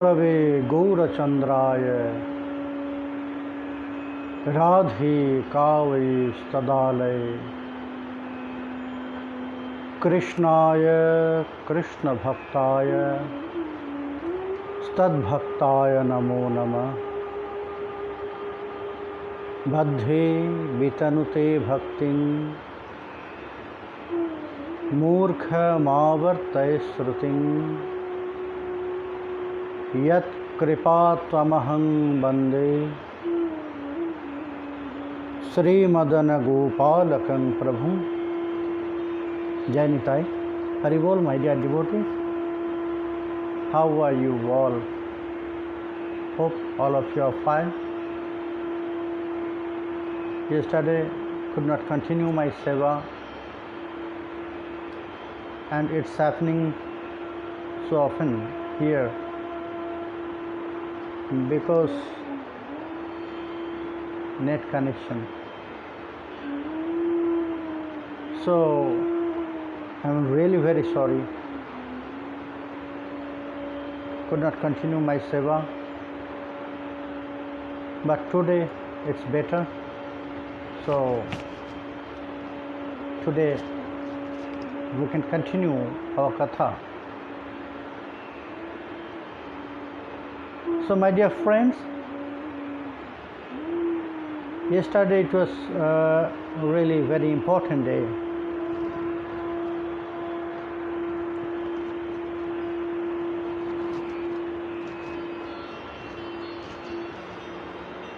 रवे गौरचंद्राय राधे कावैस्तदालये कृष्णाय कृष्णभक्ताय तद्भक्ताय नमो नमः। बद्धे वितनुते भक्तिं मूर्खमावर्तय श्रुतिं यत् कृपात्वमहं वन्दे श्रीमदनगोपालकं प्रभुं। Jai Nitai, Haribol, my dear devotees. How are you all? Hope all of you are fine. Yesterday could not continue my seva, and it's happening so often here because net connection. So I'm really very sorry. Could not continue my seva, but today it's better. So today we can continue our katha. So my dear friends, yesterday it was a really very important day.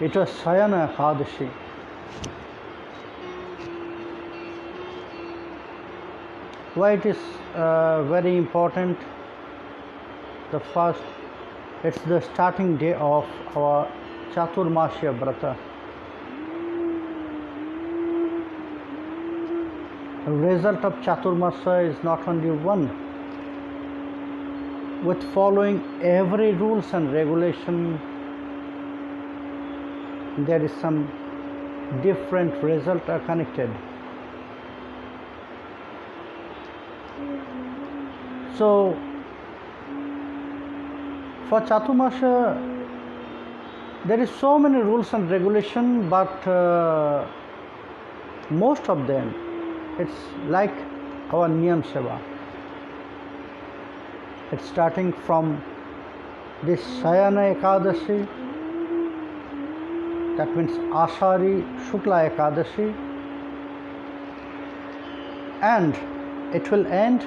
It was Sayana Ekadashi. Why it is very important? The first, it's the starting day of our Chaturmasya Vrata. The result of Chaturmasya is not only one. With following every rules and regulation, there is some different result are connected. So for Chaturmasya there is so many rules and regulation, but most of them it's like our Niyam Seva. It's starting from this Sayana Ekadashi, that means Ashari Shukla Ekadashi, and it will end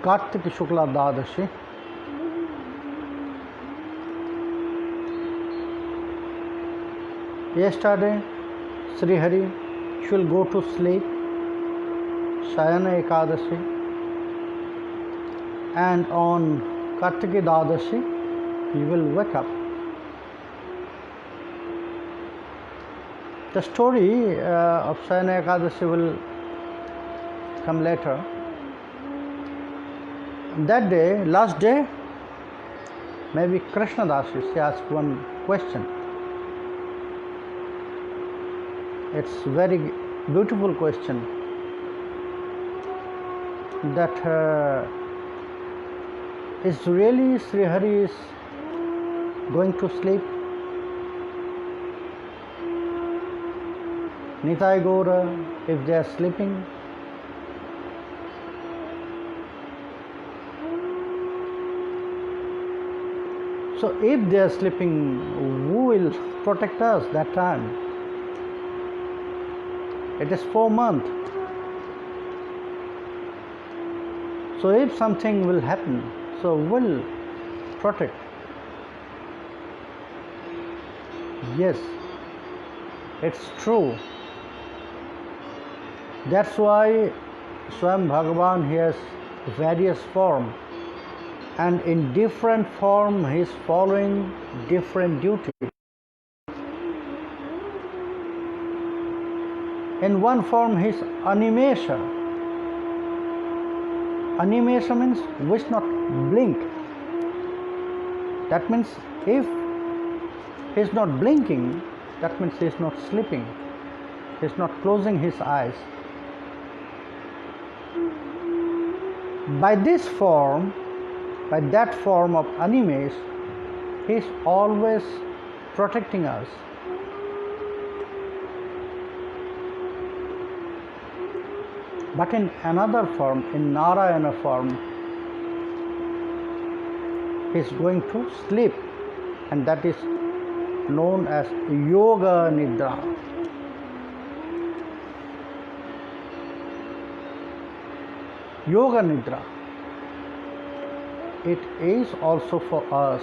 Kartiki Shukla Dadashi. Yesterday Sri Hari will go to sleep, Sayana Ekadashi, and on Kartiki Dadashi he will wake up. The story of Sayana Ekadashi will come later. That day, last day, maybe Krishna Dasi, she asked one question. It's very beautiful question. That is really Sri Hari is going to sleep? Nitai Gaura, if they are sleeping? So if they are sleeping, who will protect us that time? It is 4 months. So if something will happen, so will protect. Yes, it's true. That's why Swam Bhagavan, he has various form, and in different form he is following different duty. In one form he is Animesha. Animesha means which not blink. That means if he is not blinking, that means he is not sleeping. He is not closing his eyes. By this form, by that form of animes, he is always protecting us. But in another form, in Narayana form, he is going to sleep, and that is known as Yoga Nidra. Yoga Nidra. It is also for us.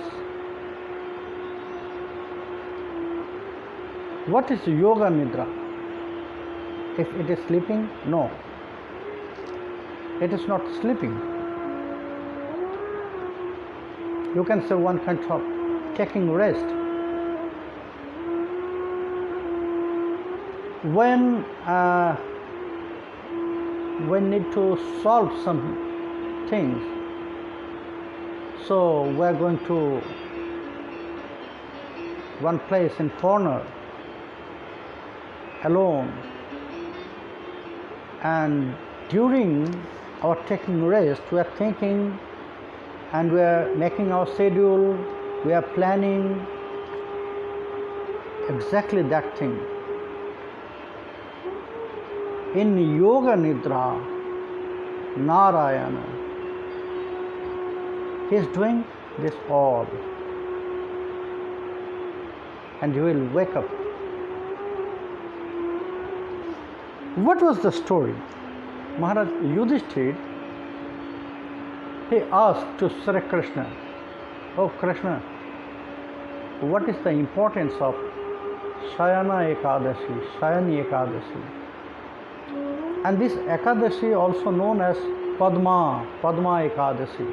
What is Yoga Nidra? If it is sleeping, no. It is not sleeping. You can say one kind of taking rest. When we need to solve some things, so we are going to one place in corner alone, and during our taking rest, we are thinking and we are making our schedule, we are planning exactly that thing. In Yoga Nidra, Narayana, he is doing this all, and he will wake up. What was the story? Maharaj Yudhishthira, he asked to Sri Krishna, "Oh Krishna, what is the importance of Shayana Ekadashi, Shayani Ekadashi?" And this Ekadashi also known as Padma Ekadashi.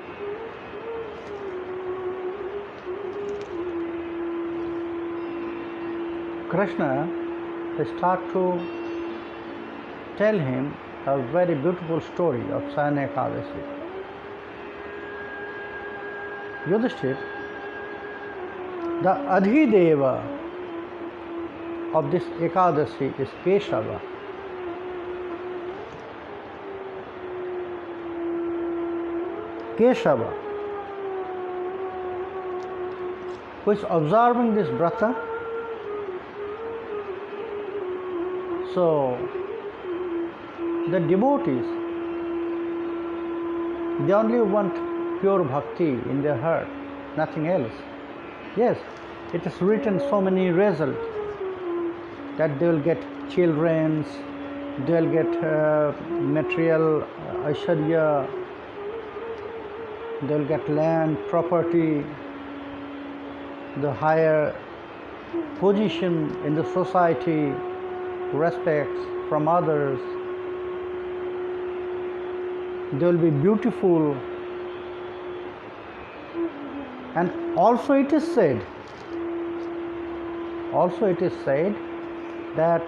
Krishna started to tell him a very beautiful story of Shayana Ekadashi. Yudhishthira, the Adhideva of this Ekadashi is Keshava. Keshava, who is observing this brata. So the devotees, they only want pure bhakti in their heart, nothing else. Yes, it is written so many results that they will get children, they will get material aishwarya, they will get land, property, the higher position in the society, respects from others. They will be beautiful. And also it is said that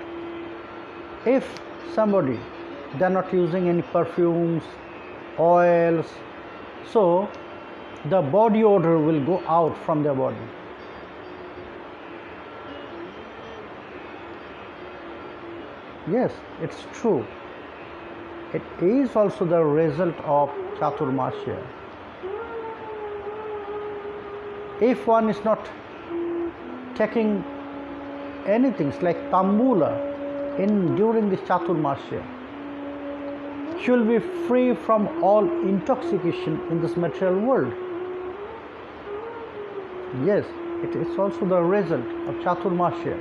if somebody, they are not using any perfumes, oils, so the body odor will go out from their body. Yes, it's true. It is also the result of Chaturmasya. If one is not taking anything like Tambula during this Chaturmasya, she will be free from all intoxication in this material world. Yes, it is also the result of Chaturmasya.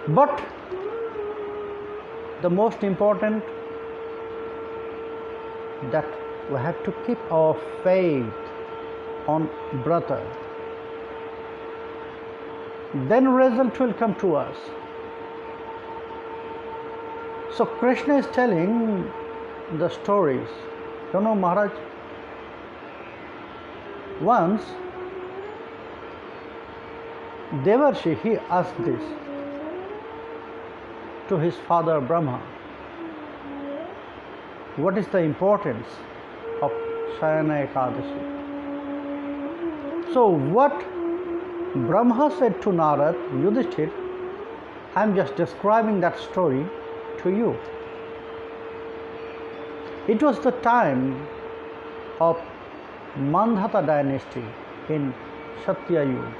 But the most important, that we have to keep our faith on brata. Then result will come to us. So Krishna is telling the stories. You know, Maharaj, once Devarshi, he asked this to his father Brahma. What is the importance of Shayana Ekadashi? So what Brahma said to Narad, Yudhishthira, I am just describing that story to you. It was the time of Mandhata dynasty in Satyayug.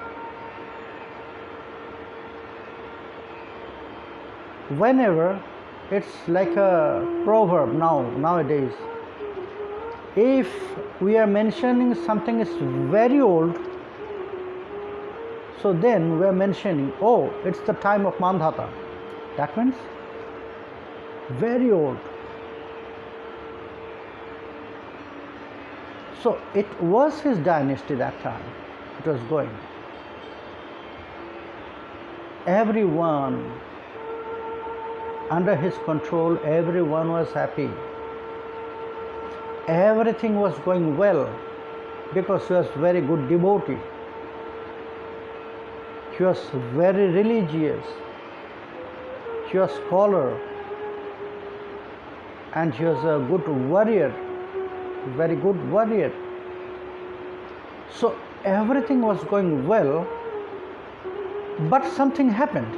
Whenever it's like a proverb nowadays, if we are mentioning something is very old, so then we are mentioning, oh, it's the time of Mandhata. That means very old. So it was his dynasty that time. It was going. Everyone under his control, everyone was happy. Everything was going well because he was very good devotee. He was very religious. He was scholar, and he was a good warrior, very good warrior. So everything was going well, but something happened.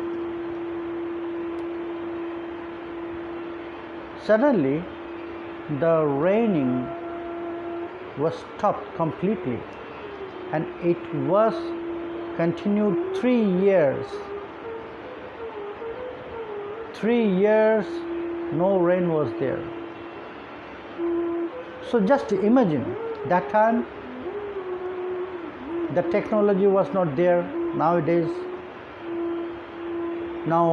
Suddenly, the raining was stopped completely, and it was continued 3 years. 3 years, no rain was there. So just imagine, that time the technology was not there. Nowadays, now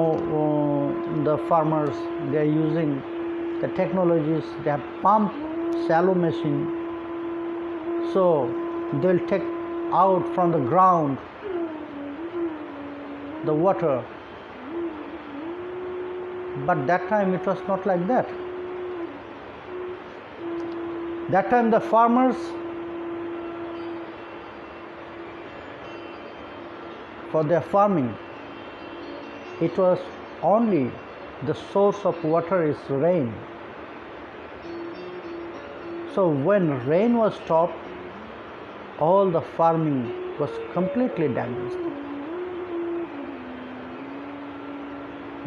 the farmers, they are using the technologies. They have pump, shallow machine, so they'll take out from the ground the water. But that time it was not like that. That time the farmers, for their farming, it was only the source of water is rain. So when rain was stopped, all the farming was completely damaged.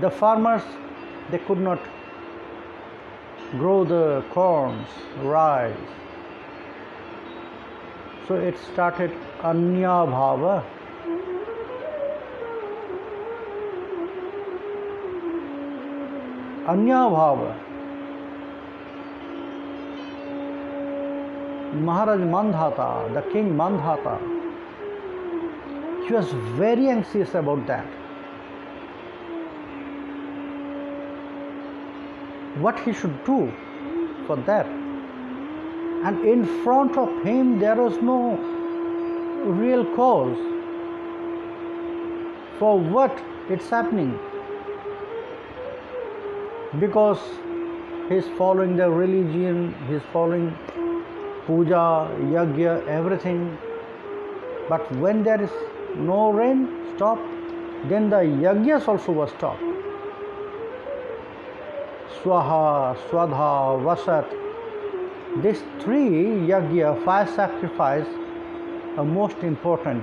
The farmers, they could not grow the corns, rice. So it started Anya Bhava. Anya Bhava. Maharaj Mandhata, the king Mandhata, he was very anxious about that. What he should do for that. And in front of him there was no real cause for what it's happening. Because he's following the religion, he's following puja, yajna, everything. But when there is no rain, stop, then the yajnas also was stopped. Swaha, Swadha, Vasat, these 3 yajna, 5 sacrifice, are most important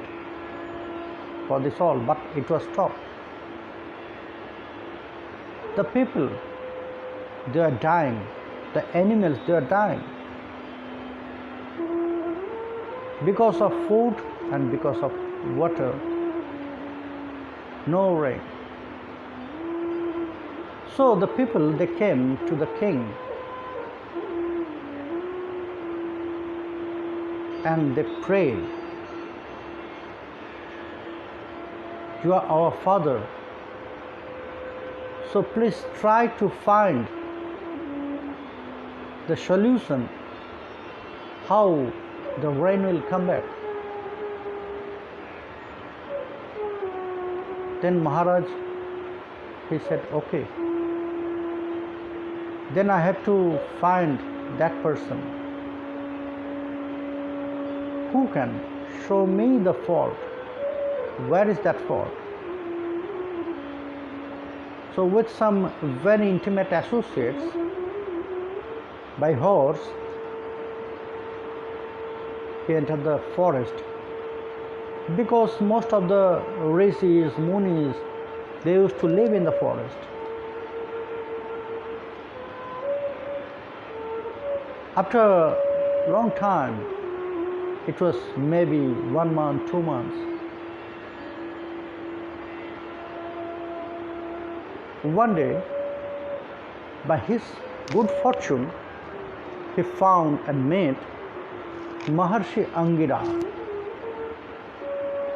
for this all, but it was stopped. The people, they are dying. The animals, they are dying. Because of food and because of water, no rain. So the people, they came to the king and they prayed, "You are our father, so please try to find the solution, how the rain will come back." Then Maharaj, he said, okay, then I have to find that person who can show me the fault. Where is that fault? So with some very intimate associates, by horse, he entered the forest. Because most of the rishis, munis, they used to live in the forest. After long time. It was maybe 1 month, 2 months. One day, by his good fortune, he found and met Maharshi Angira,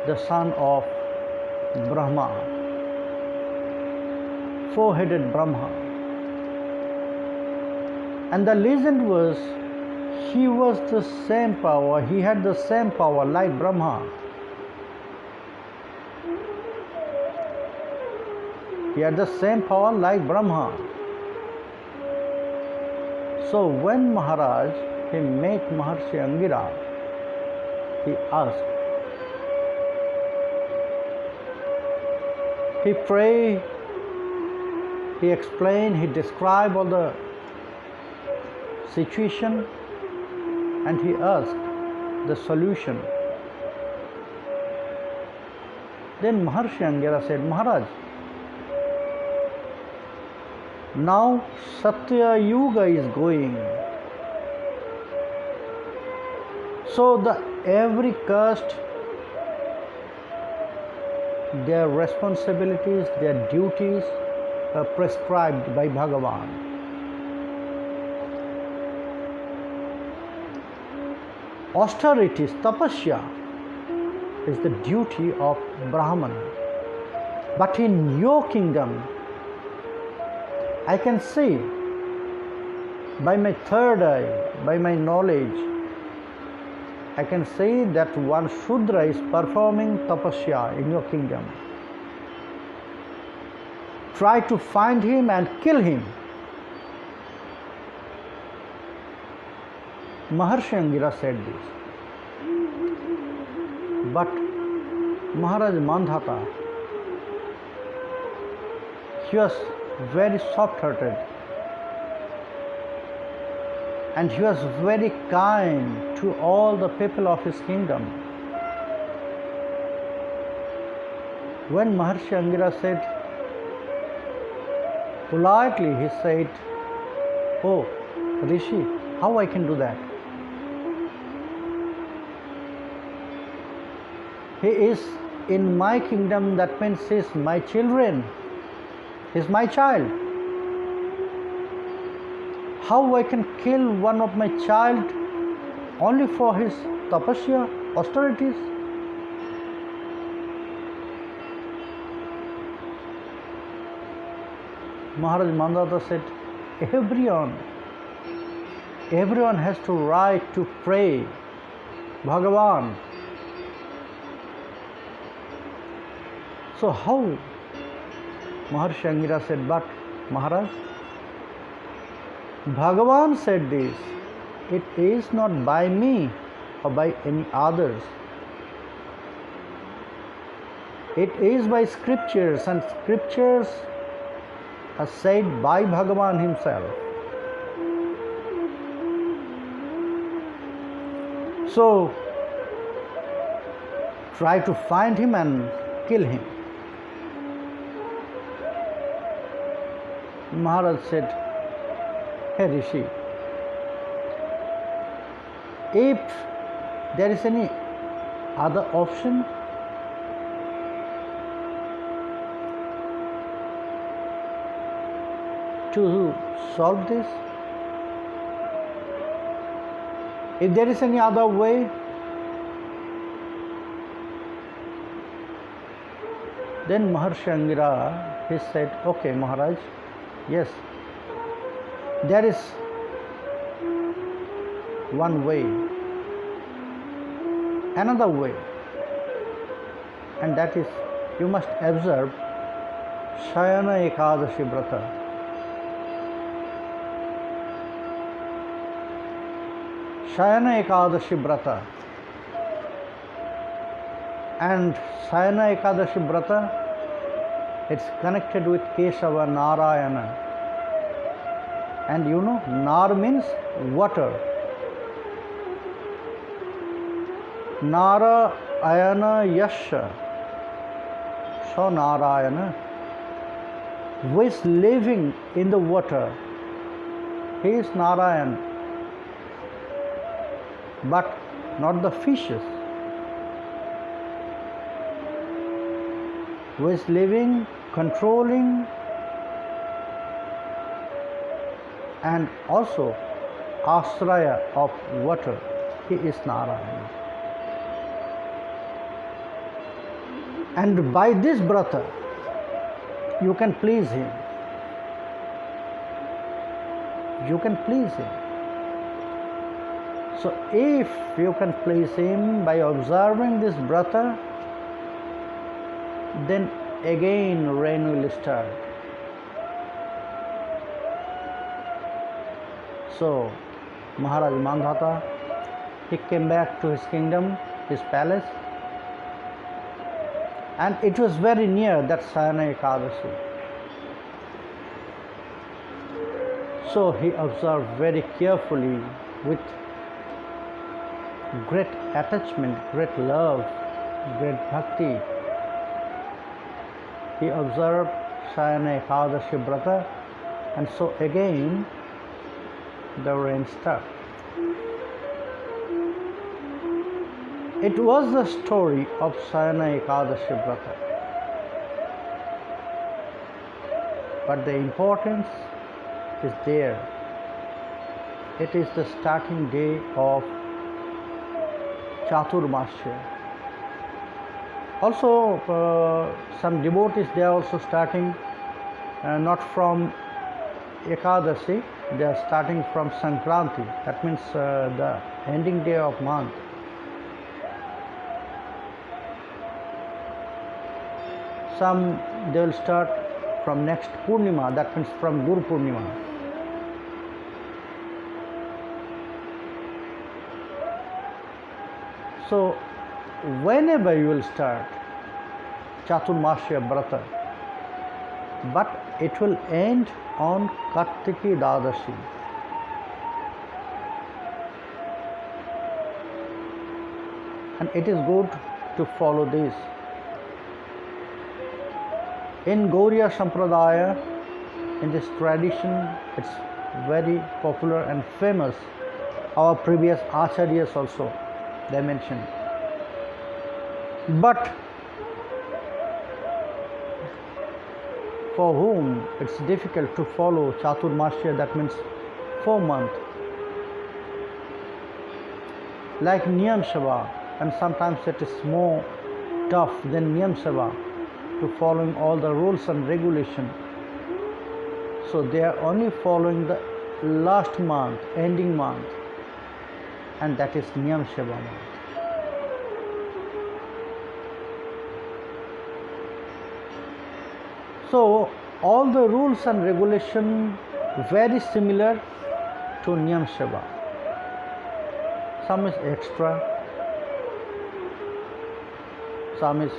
the son of Brahma, four-headed Brahma. And the legend was, he was the same power, he had the same power like Brahma. He had the same power like Brahma. So when Maharaj, he met Maharshi Angira, he asked, he prayed, he explained, he described all the situation, and he asked the solution. Then Maharshi Angira said, Maharaj, now Satya Yuga is going. So every caste, their responsibilities, their duties are prescribed by Bhagavan. Austerities, tapasya, is the duty of Brahman. But in your kingdom, I can see by my third eye, by my knowledge, I can see that one Shudra is performing tapasya in your kingdom. Try to find him and kill him. Maharshi Angira said this. But Maharaj Mandhata, he was very soft-hearted, and he was very kind to all the people of his kingdom. When Maharshi Angira said, politely he said, oh Rishi, how I can do that? He is in my kingdom, that means he is my children. He is my child. How I can kill one of my child only for his tapasya, austerities? Maharaj Mandhata said, everyone has to right to pray Bhagavan. So how? Maharshi Angira said, but Maharaj, Bhagavan said this, it is not by me or by any others. It is by scriptures, and scriptures are said by Bhagavan himself. So try to find him and kill him. Maharaj said, hey Rishi, if there is any other option, to solve this, if there is any other way, then Maharshi Angira, he said, okay Maharaj, yes, there is one way, another way, and that is you must observe Shayana Ekadashi Vrata. Shayana Ekadashi Vrata. And Shayana Ekadashi Vrata, it's connected with Kesava Narayana. And you know, Nar means water. Narayana Yasha. So Narayana, who is living in the water, he is Narayan. but not the fishes, who is living, controlling, and also Asraya of water. He is Narayana. And by this brata, you can please him. You can please him. So if you can please him by observing this brata, then again rain will start. So Maharaj Mandhata, he came back to his kingdom, his palace, and it was very near that Sayana Ekadashi. So he observed very carefully with great attachment, great love, great bhakti. He observed Sayana Ekadashi Brata, and so again the rain started. It was the story of Sayana Ekadashi Brata. But the importance is there. It is the starting day of Chaturmasya. Also, some devotees, they are also starting not from Ekadashi, they are starting from Sankranti. That means the ending day of month. Some they will start from next Purnima, that means from Guru Purnima. So whenever you will start Chaturmasya Brata, but it will end on Kartiki Dadashi. And it is good to follow this. In Gauriya Sampradaya, in this tradition, it's very popular and famous. Our previous acharyas also, they mentioned. But for whom it's difficult to follow Chaturmasya, that means 4 months, like Niyam Seva, and sometimes it is more tough than Niyam Seva, to following all the rules and regulations. So they are only following the last month, ending month, and that is Niyam Seva month. So all the rules and regulations very similar to Niyam Seva. Some is extra, some is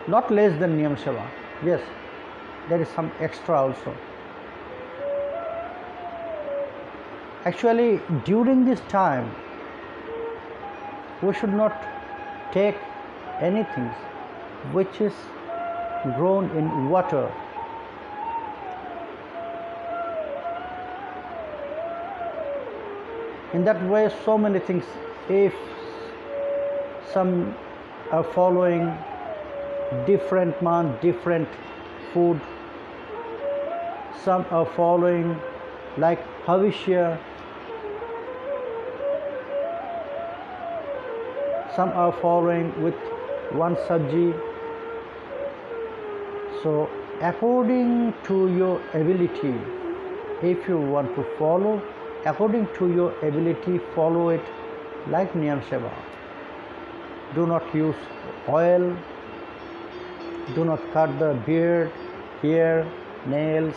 not less than Niyam Seva. Yes, there is some extra also. Actually, during this time, we should not take anything which is grown in water. In that way, so many things, if some are following different month, different food, some are following like Havishya, some are following with one sabji. So according to your ability, if you want to follow, according to your ability, follow it like Niyam Seva. Do not use oil, do not cut the beard, hair, nails.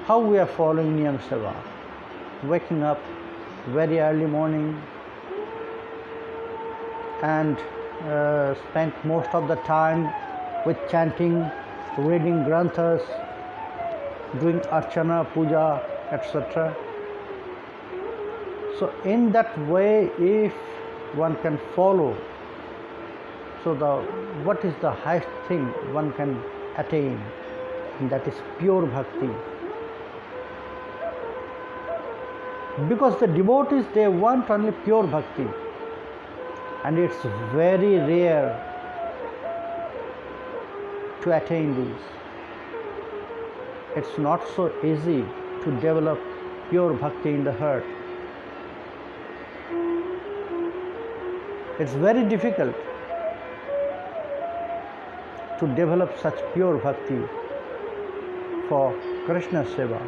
How we are following Niyam Seva? Waking up very early morning and spent most of the time with chanting, reading granthas, doing archana, puja, etc. So in that way, if one can follow, so what is the highest thing one can attain? And that is pure bhakti. Because the devotees, they want only pure bhakti, and it's very rare to attain this. It's not so easy to develop pure bhakti in the heart. It's very difficult to develop such pure bhakti for Krishna Seva.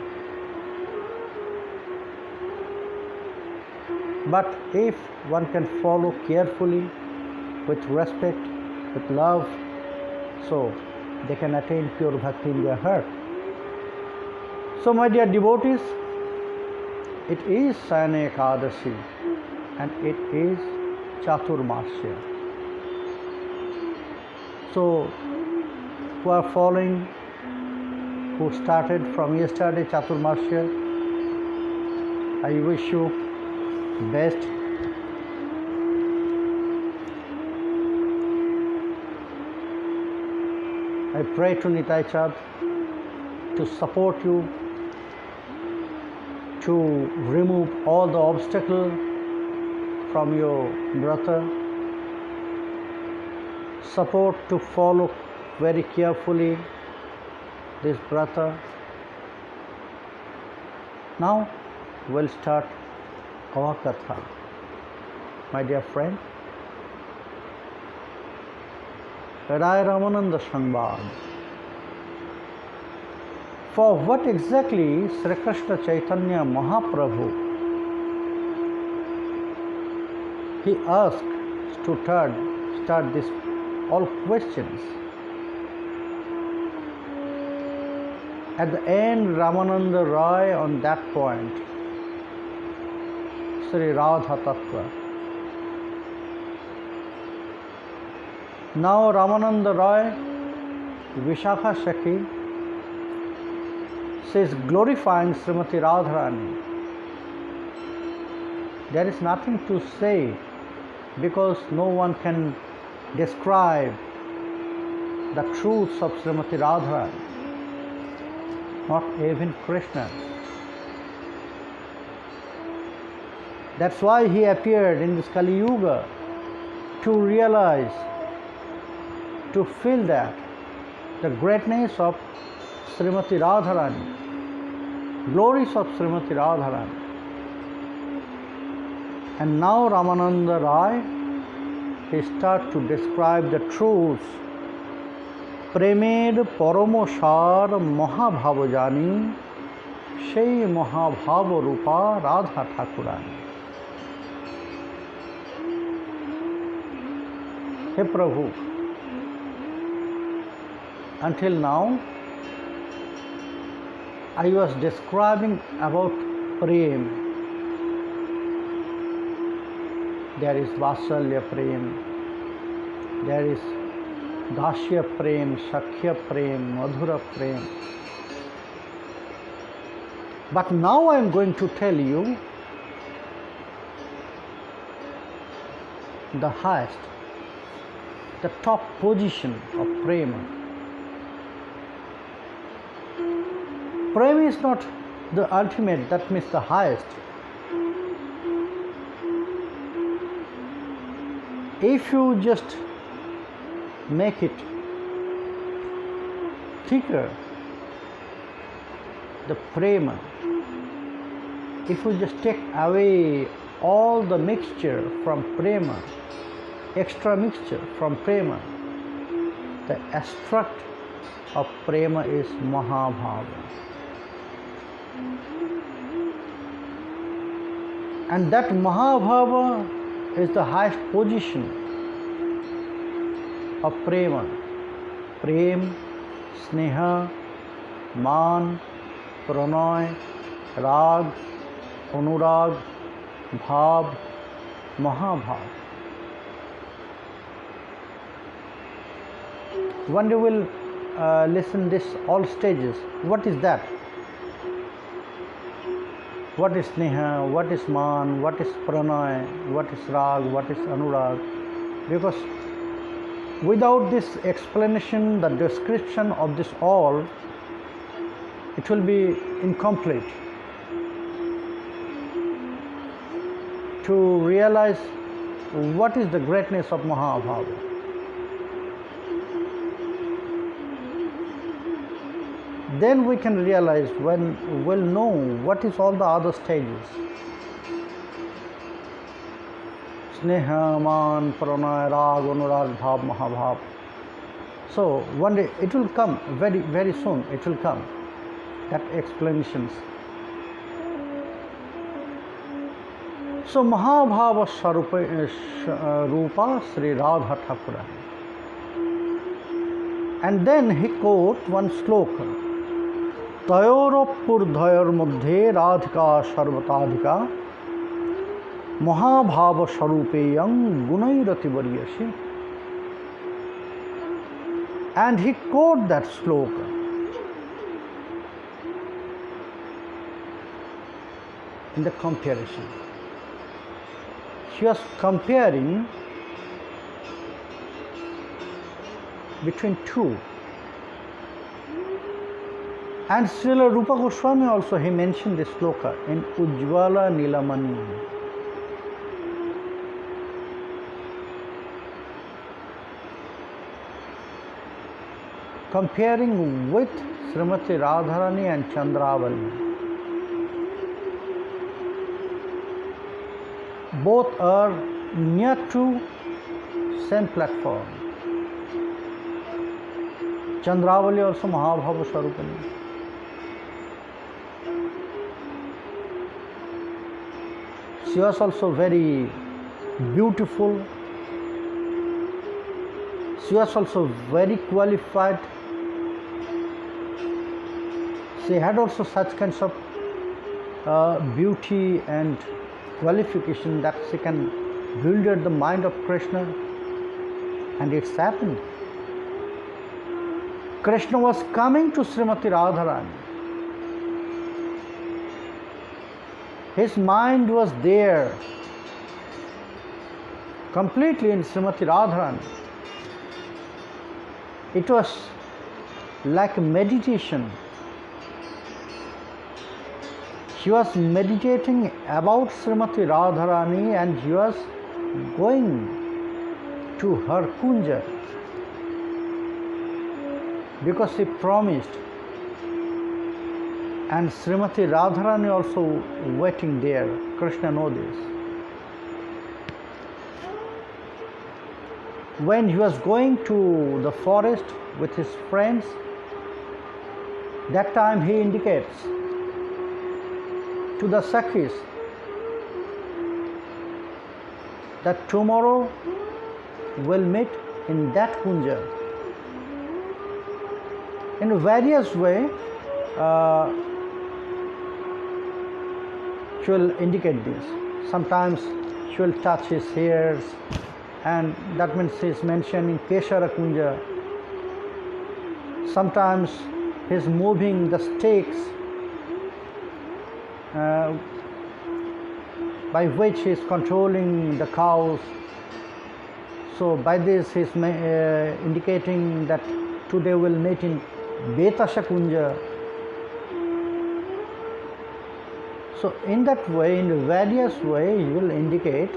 But if one can follow carefully, with respect, with love, so they can attain pure bhakti in their heart. So my dear devotees, it is Sayana Ekadashi and it is Chaturmasya. So who are following, who started from yesterday Chaturmasya, I wish you best. I pray to Nitai Chand to support you, to remove all the obstacles from your brother, support to follow very carefully this brother. Now we'll start our katha. My dear friend, Raya Ramananda Samvad. For what exactly Sri Krishna Chaitanya Mahaprabhu, he asked to start this all questions. At the end, Ramananda Raya on that point, Sri Radha Tattva. Now Ramananda Raya, Vishakha Shakhi, she is glorifying Srimati Radharani. There is nothing to say because no one can describe the truths of Srimati Radharani, not even Krishna. That's why he appeared in this Kali Yuga, to realize, to feel that the greatness of Srimati Radharani, glories of Srimati Radharani. And now Ramananda Rai, he starts to describe the truths. Premed Paromosar Mahabhavajani, Shei Mahabhava Rupa Radha Thakurani. Hey Prabhu, until now I was describing about Prem. There is Vasalya Prem, there is Dashya Prem, Shakhya Prem, Madhura Prem. But now I am going to tell you the highest, the top position of Prema. Prema is not the ultimate, that means the highest. If you just make it thicker, the Prema, if you just take away all the mixture from Prema, extra mixture from Prema, the extract of Prema is Mahabhava. And that Mahabhava is the highest position of Prema. Prem, Sneha, Man, Pranay, Rag, Anurag, Bhav, Mahabhav. One day we'll listen this all stages. What is that? What is Sneha, what is Man, what is Pranay, what is Rag, what is Anurag? Because without this explanation, the description of this all, it will be incomplete. to realize what is the greatness of Mahabharata. Then we can realize, when we'll know what is all the other stages. Sneha, Man, Pranay, Rag, Anurag, Bhav, Mahabhav. So one day it will come, very, very soon it will come, that explanations. So Mahabhava Rupa Sri Radha Thakura. And then he quotes one sloka. Tayorapur Dhayor Madhye Radhika Sarvatadhika Mahabhava Sarupeyam Gunairati Varyashi. And he quoted that sloka. In the comparison. He was comparing between two. And Srila Rupa Goswami also, he mentioned this sloka in Ujjvala Nilamani. Comparing with Srimati Radharani and Chandravali. Both are near to same platform. Chandravali also Mahabhava Swarupani. She was also very beautiful. She was also very qualified. She had also such kinds of beauty and qualification that she can build the mind of Krishna, and it's happened. Krishna was coming to Srimati Radharani. His mind was there, completely in Srimati Radharani. It was like meditation. He was meditating about Srimati Radharani, and he was going to her kunja because he promised, and Srimati Radharani also waiting there. Krishna knows this. When he was going to the forest with his friends, that time he indicates to the Sakhis that tomorrow we'll meet in that kunja. In various ways, she will indicate this. Sometimes she will touch his hairs, and that means she is mentioning Keshara kunja. Sometimes he is moving the stakes by which he is controlling the cows. So by this he is indicating that today we'll meet in Betasha Kunja. So in that way, in various ways, he will indicate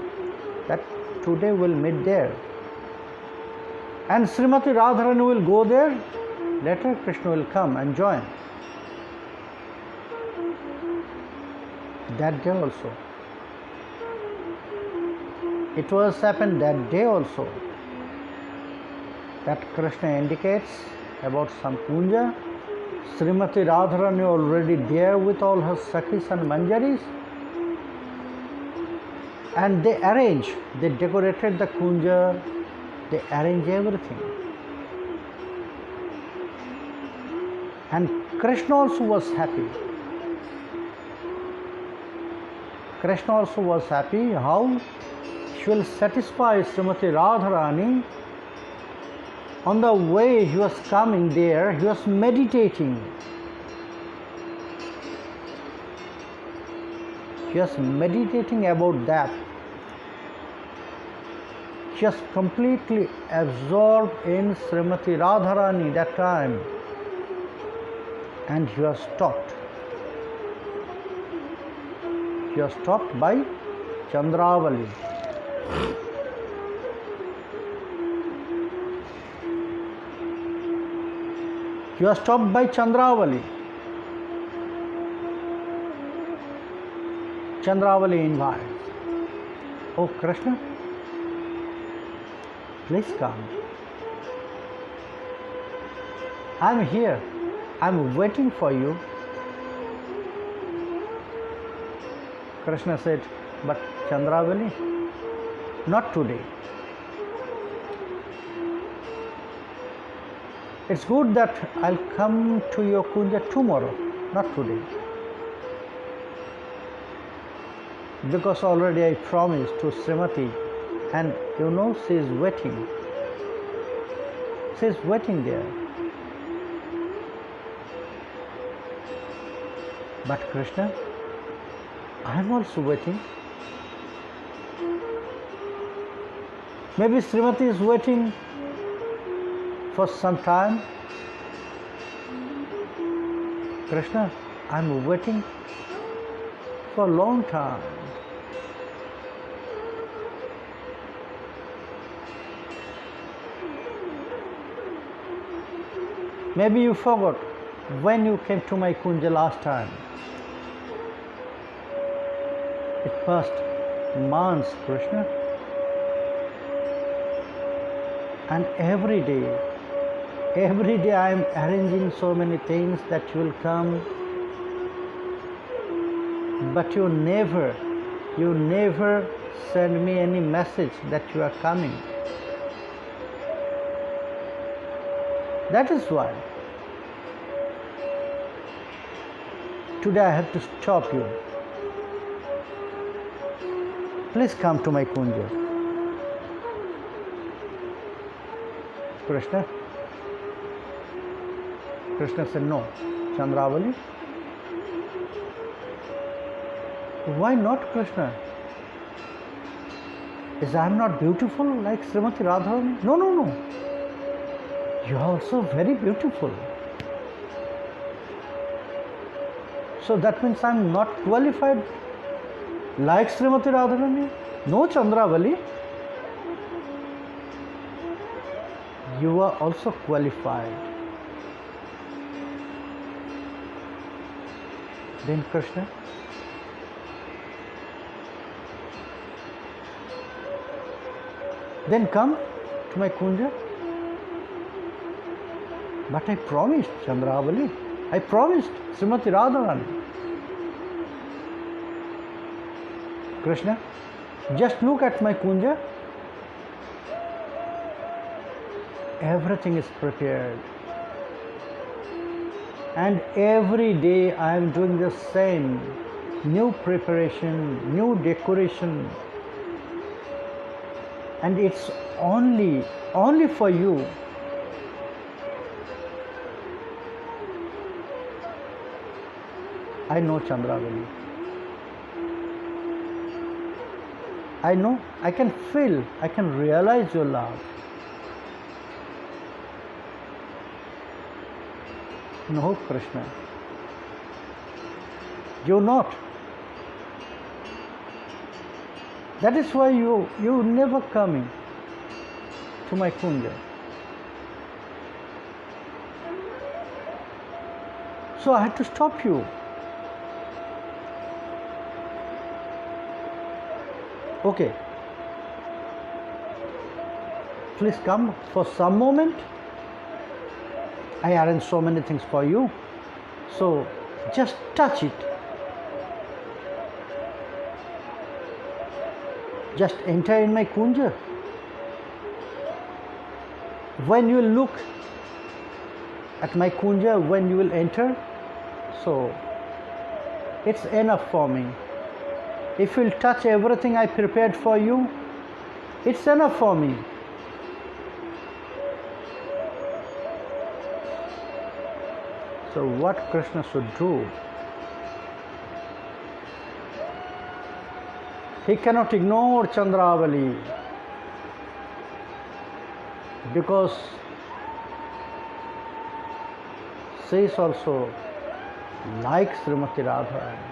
that today we'll meet there. And Srimati Radharani will go there, later Krishna will come and join. That day also. It was happened that day also, that Krishna indicates about some kunja. Srimati Radharani already there with all her Sakhis and Manjaris, and they decorated the kunja, they arranged everything. And Krishna also was happy. Krishna also was happy how she will satisfy Srimati Radharani. On the way he was coming there, he was meditating. He was meditating about that. He was completely absorbed in Srimati Radharani that time, and he was stopped. He was stopped by Chandravali. You are stopped by Chandravali. Chandravali invites. Oh Krishna, please come. I am here. I am waiting for you. Krishna said, but Chandravali, not today. It's good that I'll come to your kunja tomorrow, not today. Because already I promised to Srimati, and you know she is waiting. She is waiting there. But Krishna, I am also waiting. Maybe Srimati is waiting for some time. Krishna, I am waiting for a long time. Maybe you forgot when you came to my kunja last time. It passed months, Krishna. And every day I am arranging so many things that you will come. But you never send me any message that you are coming. That is why today I have to stop you. Please come to my kunja. Krishna said, no. Chandravali, why not, Krishna? Is I am not beautiful like Srimati Radharani? No. You are also very beautiful. So that means I am not qualified like Srimati Radharani? No, Chandravali. You are also qualified. Then Krishna, then come to my kunja. But I promised, Chandravali. I promised Srimati Radharani. Krishna, just look at my kunja. Everything is prepared. And every day I am doing the same. New preparation, new decoration. And it's only for you. I know, Chandravali. I know, I can feel, I can realize your love. No, Krishna. You're not. That is why you never coming to my kunja. So I had to stop you. Okay. Please come for some moment. I arrange so many things for you. So just touch it. Just enter in my kunja. When you look at my kunja, when you will enter, so it's enough for me. If you'll touch everything I prepared for you, it's enough for me. So what Krishna should do? He cannot ignore Chandravali because she is also like Srimati Radharani.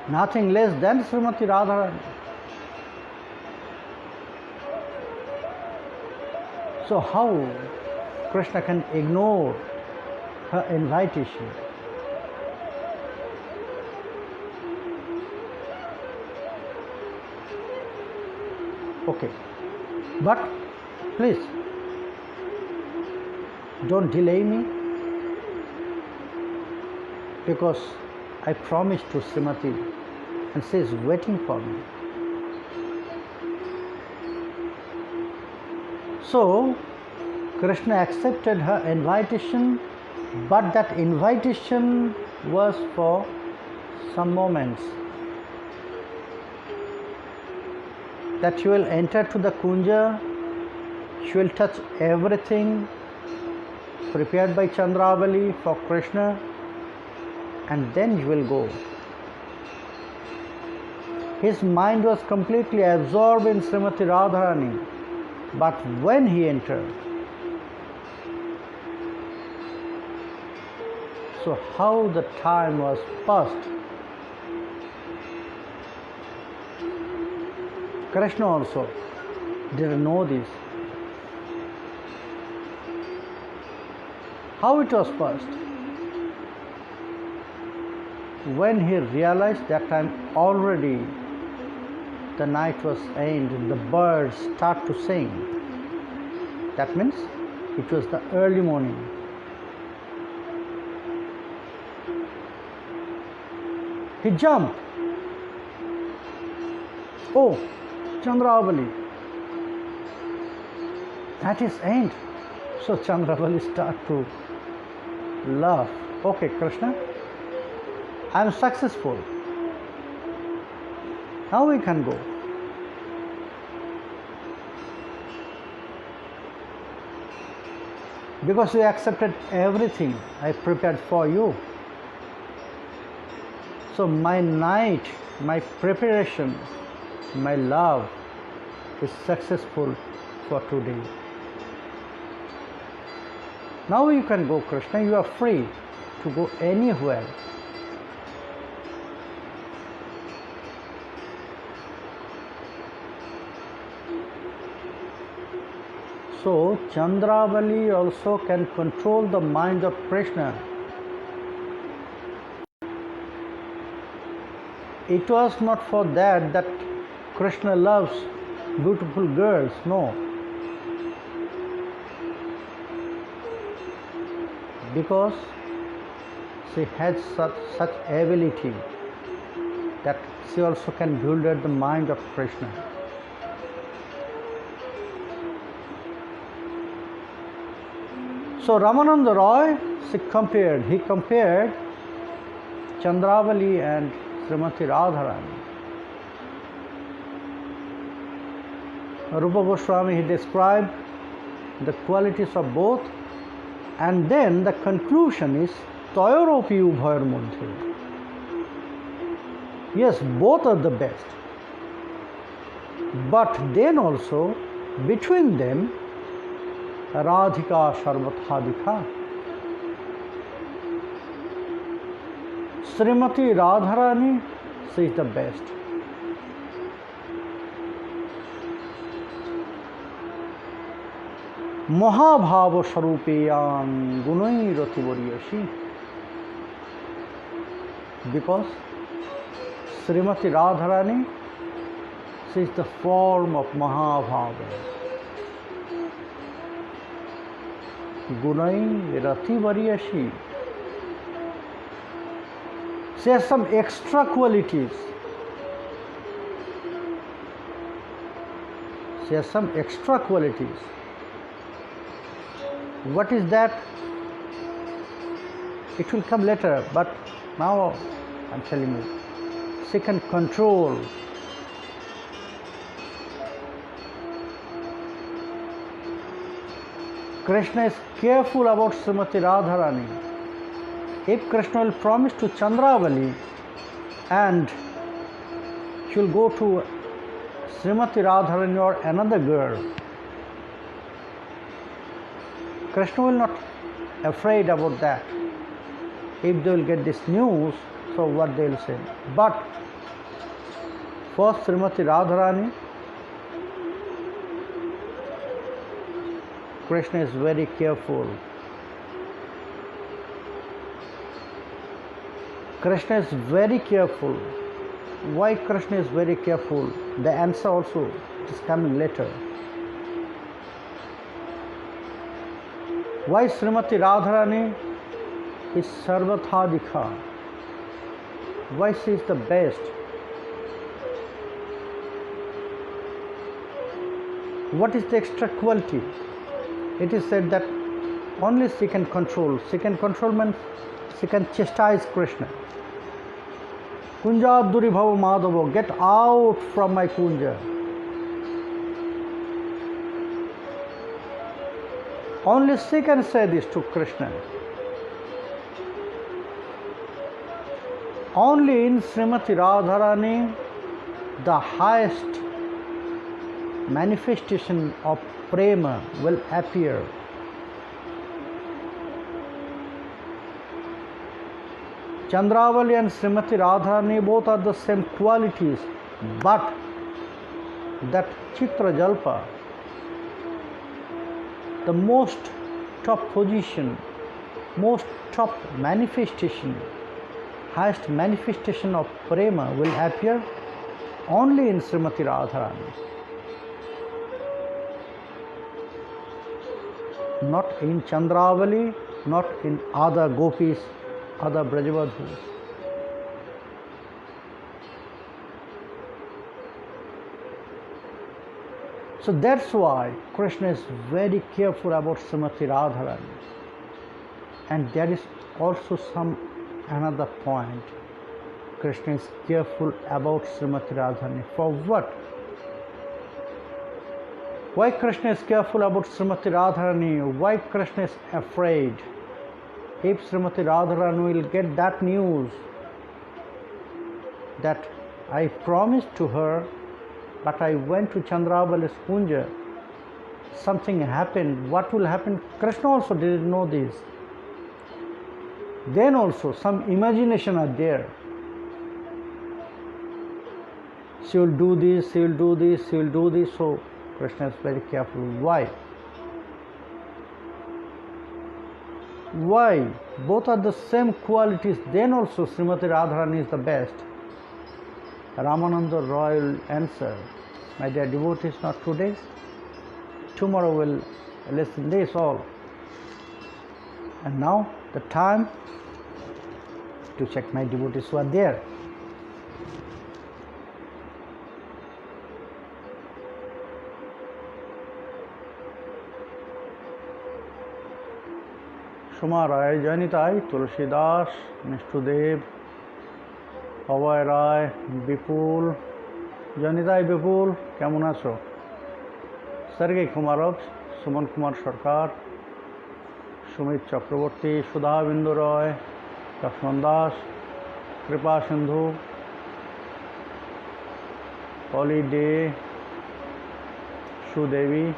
nothing less than Srimati Radharani. So how Krishna can ignore her invitation? Okay, but please don't delay me, because I promised to Srimati and she is waiting for me. So Krishna accepted her invitation, but that invitation was for some moments. That she will enter to the Kunja, she will touch everything prepared by Chandravali for Krishna, and then she will go. His mind was completely absorbed in Srimati Radharani, but when he entered, so how the time was passed. Krishna also didn't know this. How it was passed? When he realized that time already the night was ended, the birds start to sing. That means it was the early morning. He jumped. Oh, Chandravali, that is end. So Chandravali start to laugh. Okay, Krishna, I am successful. Now we can go. Because you accepted everything I prepared for you. So my night, my preparation, my love is successful for today. Now you can go, Krishna. You are free to go anywhere. So Chandravali also can control the mind of Krishna. It was not for that Krishna loves beautiful girls, no. Because she has such ability that she also can build the mind of Krishna. So Ramananda Roy, he compared Chandravali and Srimati Radharani. Rupa Goswami, he described the qualities of both, and then the conclusion is Tayoropi Ubhayar Madhya. Yes, both are the best. But then also, between them, Radhika Sarvatha. Srimati Radharani, she is the best. Mahabhava Sharupeyan Gunai Rativaryashi. Because Srimati Radharani, she is the form of Mahabhava. Gunai Rativaryashi. She has some extra qualities. She has some extra qualities. What is that? It will come later, but now I am telling you. She can control. Krishna is careful about Srimati Radharani. If Krishna will promise to Chandravali and she will go to Srimati Radharani or another girl, Krishna will not afraid about that. If they will get this news, so what they will say. But For Srimati Radharani, Krishna is very careful. Krishna is very careful. Why Krishna is very careful? The answer also is coming later. Why Srimati Radharani is Sarvathadika? Why she is the best? What is the extra quality? It is said that only she can control. She can control means she can chastise Krishna. Kunja Duri Bhava Madhava, get out from my kunja. Only she can say this to Krishna. Only in Srimati Radharani the highest manifestation of prema will appear. Chandravali and Srimati Radharani both are the same qualities, but that Chitra Jalpa, the most top position, most top manifestation, highest manifestation of prema will appear only in Srimati Radharani, not in Chandravali, not in other gopis, other Brajavadhus. So that's why Krishna is very careful about Srimati Radharani. And there is also another point. Krishna is careful about Srimati Radharani. For what? Why Krishna is careful about Srimati Radharani? Why Krishna is afraid? If Srimati Radharani will get that news that I promised to her, but I went to Chandravali's Kunja, something happened, what will happen? Krishna also didn't know this. Then also some imagination are there. She will do this, she will do this, she will do this. So Krishna is very careful. Why? Why? Both are the same qualities. Then also Srimati Radharani is the best. Ramananda Roy will answer. My dear devotees, not today. Tomorrow we'll listen this all. And now the time to check my devotees who are there. Shuma Rai, Janitai, Tulsi Das, Nishtudev, Pavay Rai, Bipul, Janitai Bipul, কেমন আছো? Sergey Kumarov, Suman Kumar Sarkar, Sumit Chakraborty, Sudha Bindu Roy, Lakshman Das, Kripa Sindhu, Polly Day, Sudevi,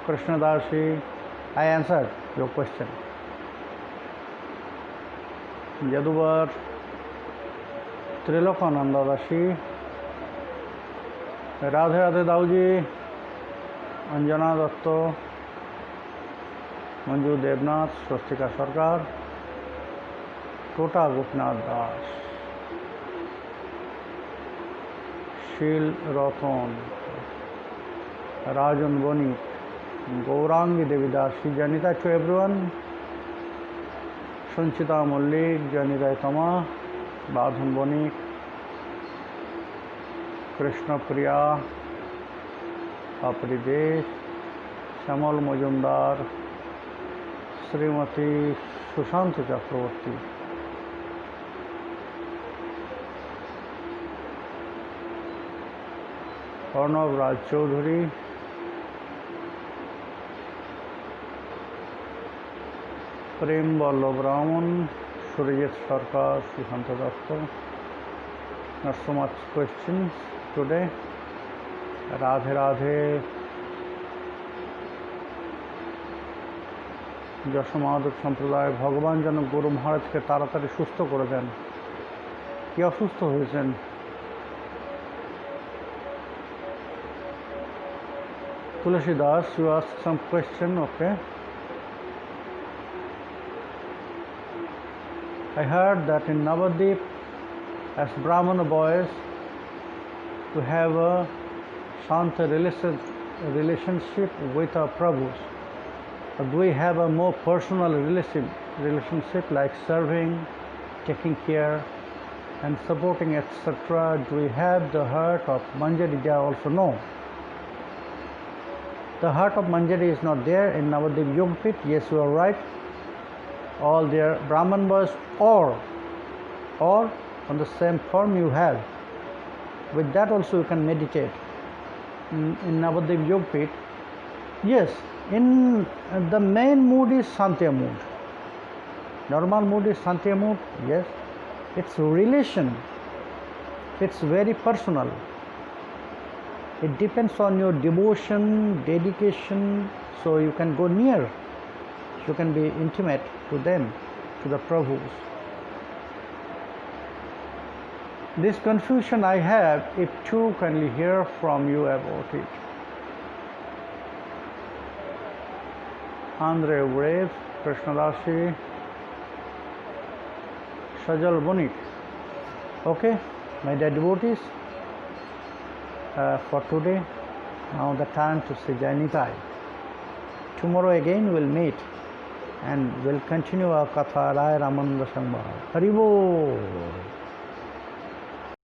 Krishna Dasi. I answered your question. Yaduvar, Trilokananda Dashi, Radhe Radhe Dauji, Anjana Datto, Manju Devnath, Swastika Sarkar, Tota Gopinath Das, Shil Rathon, Rajan Boni, Gaurangi Devidasi, Janita to everyone, Sanchita Mullik, Janita Tama, Badhan Bonik, Krishna Priya, Apridesh, Shamal Majumdar, Srimati Sushanta Chakraborty, Arnav Raj Chaudhary, Prem Vallabh Raman, Surajit Sarkar, Sushanta Datta. Not so much questions today. Radhe Radhe. Jashomadhab সম্প্রদায় ভগবান যেন গুরু মহারাজকে তাড়াতাড়ি সুস্থ করে দেন। কি অসুস্থ হয়েছেন? Tulasi Das, you asked some question, okay. I heard that in Navadip, as Brahmana boys, to have a Shanta relationship with our Prabhus. Do we have a more personal relationship like serving, taking care and supporting, etc.? Do we have the heart of Manjari there also? No. The heart of Manjari is not there in Navadip Yogapit. Yes, you are right. All their Brahman boys or on the same form you have. With that also you can meditate. In Navadip Yogapit, yes, in the main mood is Santya mood. Normal mood is Santya mood, yes. It's relation. It's very personal. It depends on your devotion, dedication, so you can go near. You can be intimate to them, to the Prabhus. This confusion I have, if too kindly hear from you about it. Andre Brave, Krishnadashi, Sajal Bonik. Okay, my dear devotees, for today, now the time to say Jai Nitai. Tomorrow again we'll meet and we'll continue our Katha Raya Ramananda Samvad. Hari Bol.